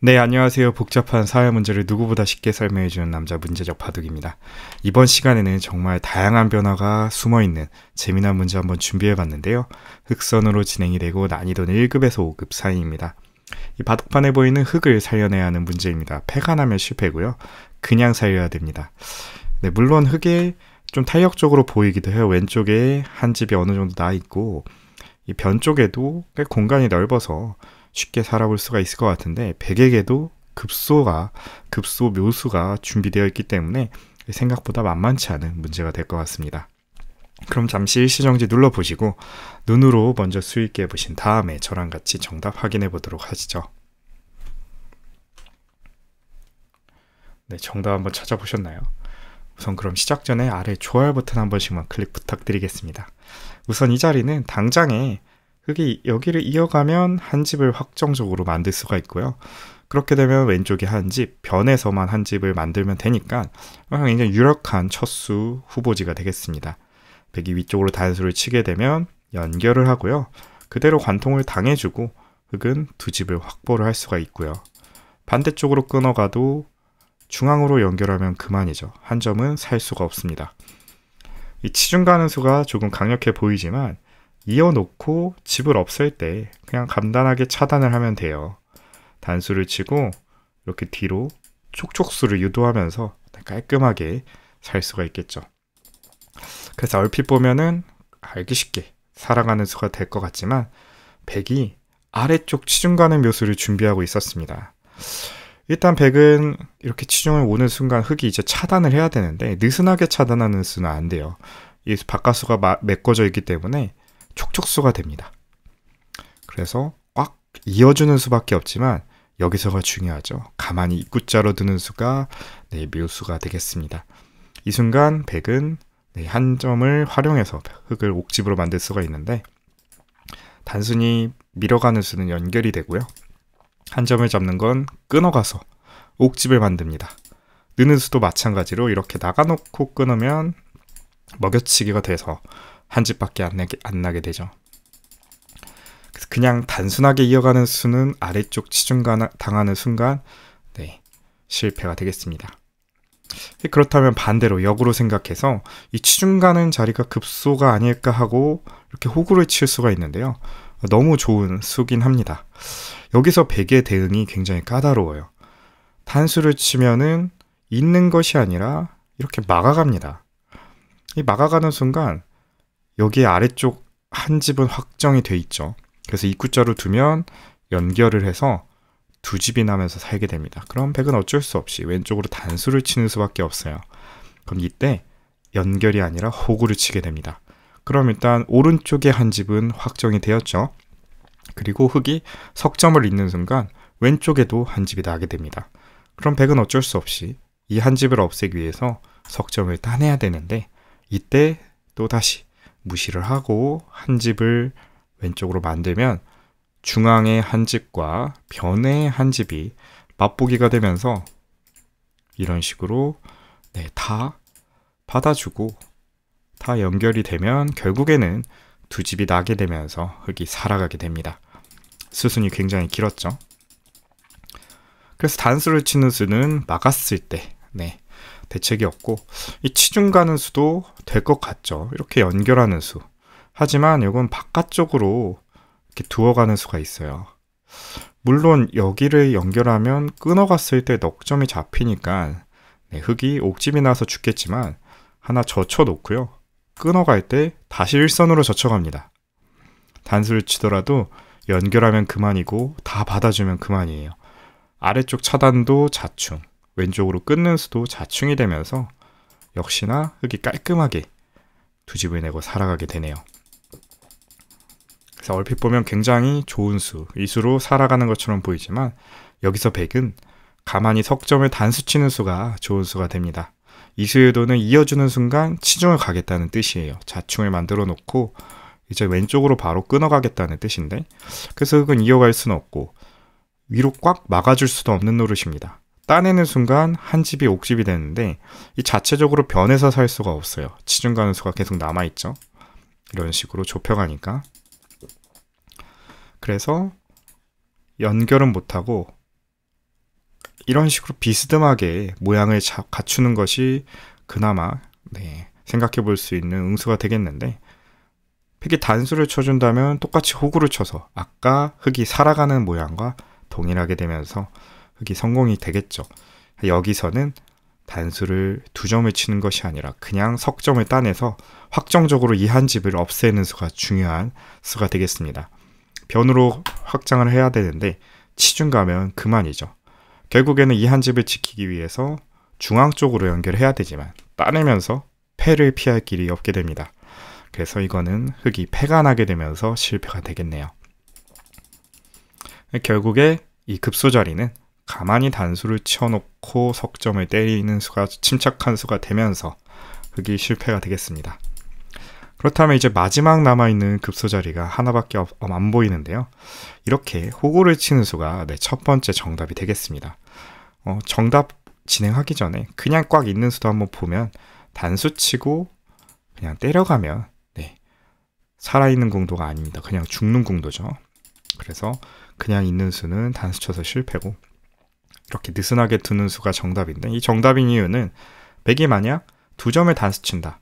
네, 안녕하세요. 복잡한 사회 문제를 누구보다 쉽게 설명해주는 남자 문제적 바둑입니다. 이번 시간에는 정말 다양한 변화가 숨어있는 재미난 문제 한번 준비해봤는데요. 흑선으로 진행이 되고 난이도는 1급에서 5급 사이입니다. 이 바둑판에 보이는 흑을 살려내야 하는 문제입니다. 패가 나면 실패고요. 그냥 살려야 됩니다. 네, 물론 흑이 좀 탄력적으로 보이기도 해요. 왼쪽에 한 집이 어느 정도 나 있고 이 변 쪽에도 꽤 공간이 넓어서 쉽게 살아볼 수가 있을 것 같은데 백에게도 급소 묘수가 준비되어 있기 때문에 생각보다 만만치 않은 문제가 될 것 같습니다. 그럼 잠시 일시정지 눌러보시고 눈으로 먼저 수익해 보신 다음에 저랑 같이 정답 확인해 보도록 하시죠. 네, 정답 한번 찾아보셨나요? 우선 그럼 시작 전에 아래 좋아요 버튼 한 번씩만 클릭 부탁드리겠습니다. 우선 이 자리는 당장에 흑이 여기를 이어가면 한 집을 확정적으로 만들 수가 있고요. 그렇게 되면 왼쪽에 한 집, 변에서만 한 집을 만들면 되니까 굉장히 유력한 첫 수 후보지가 되겠습니다. 백이 위쪽으로 단수를 치게 되면 연결을 하고요. 그대로 관통을 당해주고 흑은 두 집을 확보를 할 수가 있고요. 반대쪽으로 끊어가도 중앙으로 연결하면 그만이죠. 한 점은 살 수가 없습니다. 이 치중 가는 수가 조금 강력해 보이지만 이어놓고 집을 없앨 때 그냥 간단하게 차단을 하면 돼요. 단수를 치고 이렇게 뒤로 촉촉수를 유도하면서 깔끔하게 살 수가 있겠죠. 그래서 얼핏 보면은 알기 쉽게 살아가는 수가 될 것 같지만 백이 아래쪽 치중 가는 묘수를 준비하고 있었습니다. 일단 백은 이렇게 치중을 오는 순간 흑이 이제 차단을 해야 되는데 느슨하게 차단하는 수는 안 돼요. 이 바깥수가 메꿔져 있기 때문에 촉촉수가 됩니다. 그래서 꽉 이어주는 수밖에 없지만 여기서가 중요하죠. 가만히 입구자로 두는 수가 묘수가 되겠습니다. 이 순간 백은 한 점을 활용해서 흑을 옥집으로 만들 수가 있는데 단순히 밀어가는 수는 연결이 되고요. 한 점을 잡는 건 끊어가서 옥집을 만듭니다. 느는 수도 마찬가지로 이렇게 나가놓고 끊으면 먹여치기가 돼서 한 집밖에 안 나게 되죠. 그래서 그냥 단순하게 이어가는 수는 아래쪽 치중 당하는 순간 실패가 되겠습니다. 그렇다면 반대로 역으로 생각해서 이 치중 가는 자리가 급소가 아닐까 하고 이렇게 호구를 칠 수가 있는데요. 너무 좋은 수긴 합니다. 여기서 백의 대응이 굉장히 까다로워요. 단수를 치면은 있는 것이 아니라 이렇게 막아갑니다. 이 막아가는 순간 여기 아래쪽 한 집은 확정이 돼 있죠. 그래서 입구자로 두면 연결을 해서 두 집이 나면서 살게 됩니다. 그럼 백은 어쩔 수 없이 왼쪽으로 단수를 치는 수밖에 없어요. 그럼 이때 연결이 아니라 호구를 치게 됩니다. 그럼 일단 오른쪽에 한 집은 확정이 되었죠. 그리고 흑이 석점을 잇는 순간 왼쪽에도 한 집이 나게 됩니다. 그럼 백은 어쩔 수 없이 이 한 집을 없애기 위해서 석점을 따내야 되는데 이때 또다시 무시를 하고 한 집을 왼쪽으로 만들면 중앙의 한 집과 변의 한 집이 맞보기가 되면서 이런 식으로 다 받아주고 다 연결이 되면 결국에는 두 집이 나게 되면서 흑이 살아가게 됩니다. 수순이 굉장히 길었죠. 그래서 단수를 치는 수는 막았을 때 대책이 없고 이 치중 가는 수도 될 것 같죠. 이렇게 연결하는 수. 하지만 이건 바깥쪽으로 이렇게 두어가는 수가 있어요. 물론 여기를 연결하면 끊어갔을 때 넉점이 잡히니까 흑이 옥집이 나서 죽겠지만 하나 젖혀놓고요. 끊어갈 때 다시 일선으로 젖혀갑니다. 단수를 치더라도 연결하면 그만이고 다 받아주면 그만이에요. 아래쪽 차단도 자충, 왼쪽으로 끊는 수도 자충이 되면서 역시나 흑이 깔끔하게 두 집을 내고 살아가게 되네요. 그래서 얼핏 보면 굉장히 좋은 수, 이 수로 살아가는 것처럼 보이지만 여기서 백은 가만히 석점을 단수 치는 수가 좋은 수가 됩니다. 이 수의 의도는 이어주는 순간 치중을 가겠다는 뜻이에요. 자충을 만들어 놓고 이제 왼쪽으로 바로 끊어가겠다는 뜻인데 그래서 흑은 이어갈 수는 없고 위로 꽉 막아줄 수도 없는 노릇입니다. 따내는 순간 한 집이 옥집이 되는데 이 자체적으로 변해서 살 수가 없어요. 치중 가는 수가 계속 남아있죠. 이런 식으로 좁혀가니까. 그래서 연결은 못하고 이런 식으로 비스듬하게 모양을 갖추는 것이 그나마 생각해 볼 수 있는 응수가 되겠는데, 팩이 단수를 쳐준다면 똑같이 호구를 쳐서 아까 흑이 살아가는 모양과 동일하게 되면서 흑이 성공이 되겠죠. 여기서는 단수를 2점을 치는 것이 아니라 그냥 석점을 따내서 확정적으로 이 한 집을 없애는 수가 중요한 수가 되겠습니다. 변으로 확장을 해야 되는데 치중 가면 그만이죠. 결국에는 이 한 집을 지키기 위해서 중앙 쪽으로 연결해야 되지만 따내면서 패를 피할 길이 없게 됩니다. 그래서 이거는 흑이 패가 나게 되면서 실패가 되겠네요. 결국에 이 급소 자리는 가만히 단수를 치워놓고 석점을 때리는 수가 침착한 수가 되면서 흑이 실패가 되겠습니다. 그렇다면 이제 마지막 남아있는 급소 자리가 하나밖에 안 보이는데요. 이렇게 호구를 치는 수가 첫 번째 정답이 되겠습니다. 정답 진행하기 전에 그냥 꽉 있는 수도 한번 보면 단수 치고 그냥 때려가면 살아있는 공도가 아닙니다. 그냥 죽는 공도죠. 그래서 그냥 있는 수는 단수 쳐서 실패고, 이렇게 느슨하게 두는 수가 정답인데, 이 정답인 이유는 백이 만약 2점을 단수 친다.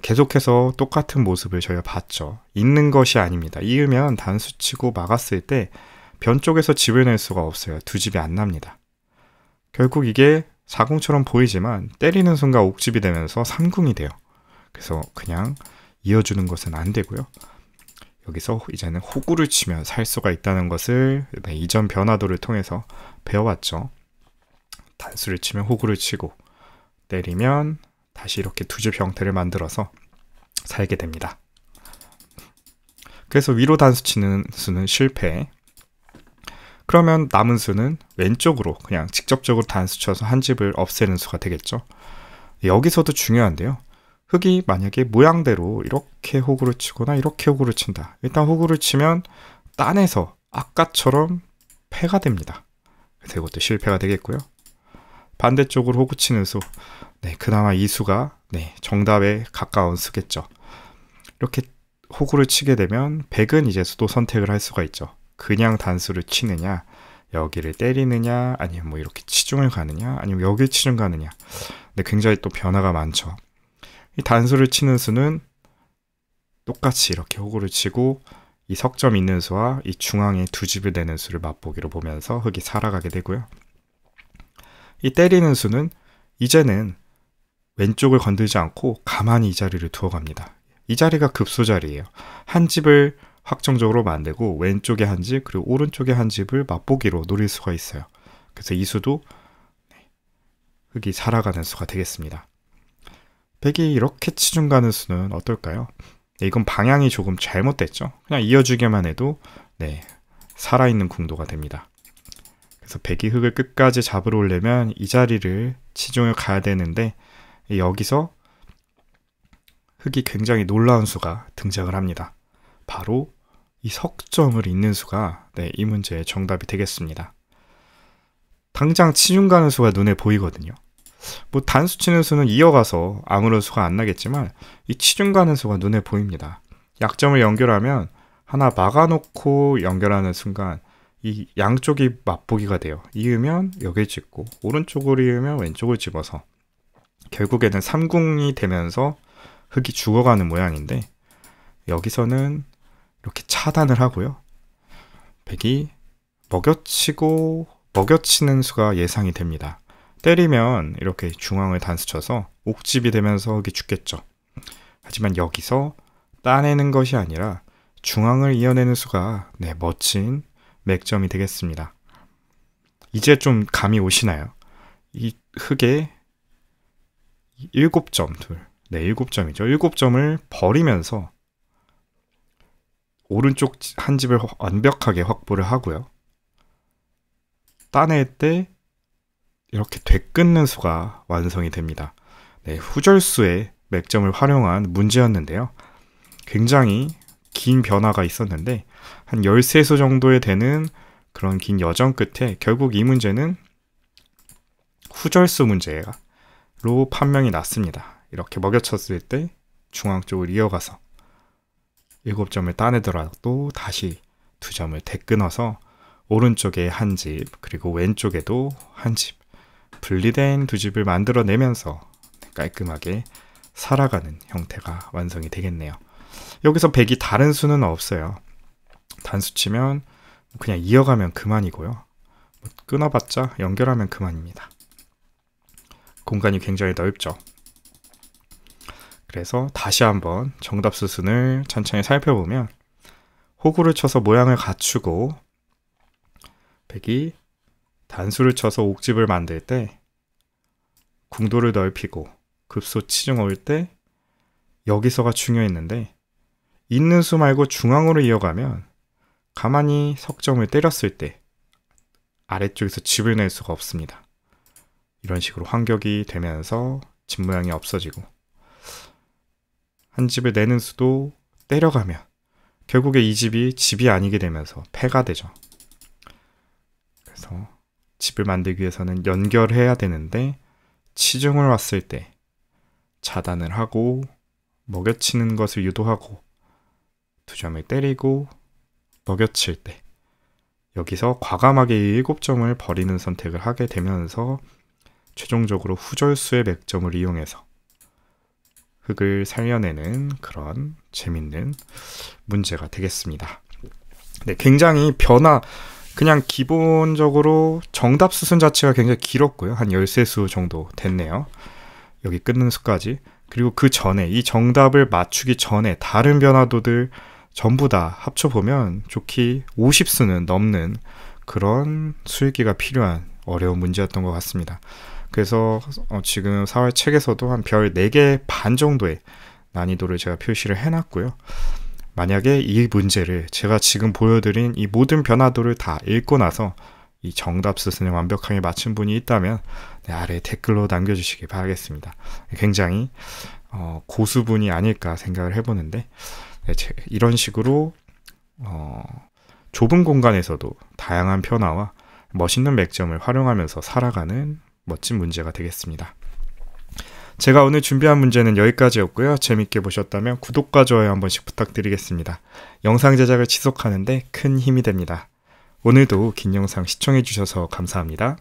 계속해서 똑같은 모습을 저희가 봤죠. 있는 것이 아닙니다. 이으면 단수 치고 막았을 때 변 쪽에서 집을 낼 수가 없어요. 2집이 안 납니다. 결국 이게 4궁처럼 보이지만 때리는 순간 옥집이 되면서 3궁이 돼요. 그래서 그냥 이어주는 것은 안 되고요. 여기서 이제는 호구를 치면 살 수가 있다는 것을 이전 변화도를 통해서 배워왔죠. 단수를 치면 호구를 치고 때리면 다시 이렇게 2집 형태를 만들어서 살게 됩니다. 그래서 위로 단수 치는 수는 실패. 그러면 남은 수는 왼쪽으로 그냥 직접적으로 단수 쳐서 한 집을 없애는 수가 되겠죠. 여기서도 중요한데요. 흑이 만약에 모양대로 이렇게 호구를 치거나 이렇게 호구를 친다. 일단 호구를 치면 따내서 아까처럼 패가 됩니다. 그래서 이것도 실패가 되겠고요. 반대쪽으로 호구 치는 수, 그나마 이 수가 정답에 가까운 수겠죠. 이렇게 호구를 치게 되면 백은 이제 수도 선택을 할 수가 있죠. 그냥 단수를 치느냐, 여기를 때리느냐, 아니면 뭐 이렇게 치중을 가느냐, 아니면 여기 치중 가느냐. 굉장히 또 변화가 많죠. 이 단수를 치는 수는 똑같이 이렇게 호구를 치고 이 석점 있는 수와 이 중앙에 2집을 내는 수를 맛보기로 보면서 흑이 살아가게 되고요. 이 때리는 수는 이제는 왼쪽을 건들지 않고 가만히 이 자리를 두어갑니다. 이 자리가 급소 자리예요. 한 집을 확정적으로 만들고 왼쪽에 한 집, 그리고 오른쪽에 한 집을 맛보기로 노릴 수가 있어요. 그래서 이 수도 흑이 살아가는 수가 되겠습니다. 백이 이렇게 치중 가는 수는 어떨까요? 이건 방향이 조금 잘못됐죠. 그냥 이어주기만 해도 살아있는 궁도가 됩니다. 그래서 백이 흑을 끝까지 잡으러 오려면 이 자리를 치중을 가야 되는데, 여기서 흑이 굉장히 놀라운 수가 등장을 합니다. 바로 이 석점을 잇는 수가 이 문제의 정답이 되겠습니다. 당장 치중 가는 수가 눈에 보이거든요. 뭐 단수 치는 수는 이어가서 아무런 수가 안 나겠지만 이 치중 가는 수가 눈에 보입니다. 약점을 연결하면 하나 막아놓고 연결하는 순간 이 양쪽이 맛보기가 돼요. 이으면 여길 짚고 오른쪽으로 이으면 왼쪽을 집어서 결국에는 3궁이 되면서 흑이 죽어가는 모양인데, 여기서는 이렇게 차단을 하고요. 백이 먹여치는 수가 예상이 됩니다. 때리면 이렇게 중앙을 단수 쳐서 옥집이 되면서 흑이 죽겠죠. 하지만 여기서 따내는 것이 아니라 중앙을 이어내는 수가 멋진 맥점이 되겠습니다. 이제 좀 감이 오시나요? 이 흑의 7점, 7점이죠. 7점을 버리면서 오른쪽 한 집을 완벽하게 확보를 하고요. 따낼 때 이렇게 되끓는 수가 완성이 됩니다. 후절수의 맥점을 활용한 문제였는데요. 굉장히 긴 변화가 있었는데 한 13수 정도에 되는 그런 긴 여정 끝에 결국 이 문제는 후절수 문제로 판명이 났습니다. 이렇게 먹여쳤을 때 중앙 쪽을 이어가서 7점을 따내더라도 다시 2점을 되끊어서 오른쪽에 한 집, 그리고 왼쪽에도 한 집, 분리된 두 집을 만들어내면서 깔끔하게 살아가는 형태가 완성이 되겠네요. 여기서 100이 다른 수는 없어요. 단수 치면 그냥 이어가면 그만이고요. 끊어봤자 연결하면 그만입니다. 공간이 굉장히 넓죠. 그래서 다시 한번 정답 수순을 천천히 살펴보면 호구를 쳐서 모양을 갖추고 100이 단수를 쳐서 옥집을 만들 때 궁도를 넓히고 급소 치중 올 때 여기서가 중요했는데 있는 수 말고 중앙으로 이어가면 가만히 석점을 때렸을 때 아래쪽에서 집을 낼 수가 없습니다. 이런 식으로 환격이 되면서 집 모양이 없어지고 한 집을 내는 수도 때려가면 결국에 이 집이 집이 아니게 되면서 패가 되죠. 그래서 집을 만들기 위해서는 연결해야 되는데 치중을 왔을 때 차단을 하고 먹여치는 것을 유도하고 두 점을 때리고 먹여칠 때 여기서 과감하게 7점을 버리는 선택을 하게 되면서 최종적으로 후절수의 맥점을 이용해서 흙을 살려내는 그런 재밌는 문제가 되겠습니다. 네, 굉장히 그냥 기본적으로 정답 수순 자체가 굉장히 길었고요. 한 13수 정도 됐네요. 여기 끊는 수까지. 그리고 그 전에 이 정답을 맞추기 전에 다른 변화도들 전부 다 합쳐보면 좋게 50수는 넘는 그런 수익기가 필요한 어려운 문제였던 것 같습니다. 그래서 지금 4월 책에서도 한 별 4개 반 정도의 난이도를 제가 표시를 해놨고요. 만약에 이 문제를 제가 지금 보여드린 이 모든 변화도를 다 읽고 나서 이 정답 수순을 완벽하게 맞춘 분이 있다면 아래 댓글로 남겨주시기 바라겠습니다. 굉장히 고수분이 아닐까 생각을 해보는데 이런 식으로 좁은 공간에서도 다양한 변화와 멋있는 맥점을 활용하면서 살아가는 멋진 문제가 되겠습니다. 제가 오늘 준비한 문제는 여기까지였고요. 재밌게 보셨다면 구독과 좋아요 한 번씩 부탁드리겠습니다. 영상 제작을 지속하는데 큰 힘이 됩니다. 오늘도 긴 영상 시청해주셔서 감사합니다.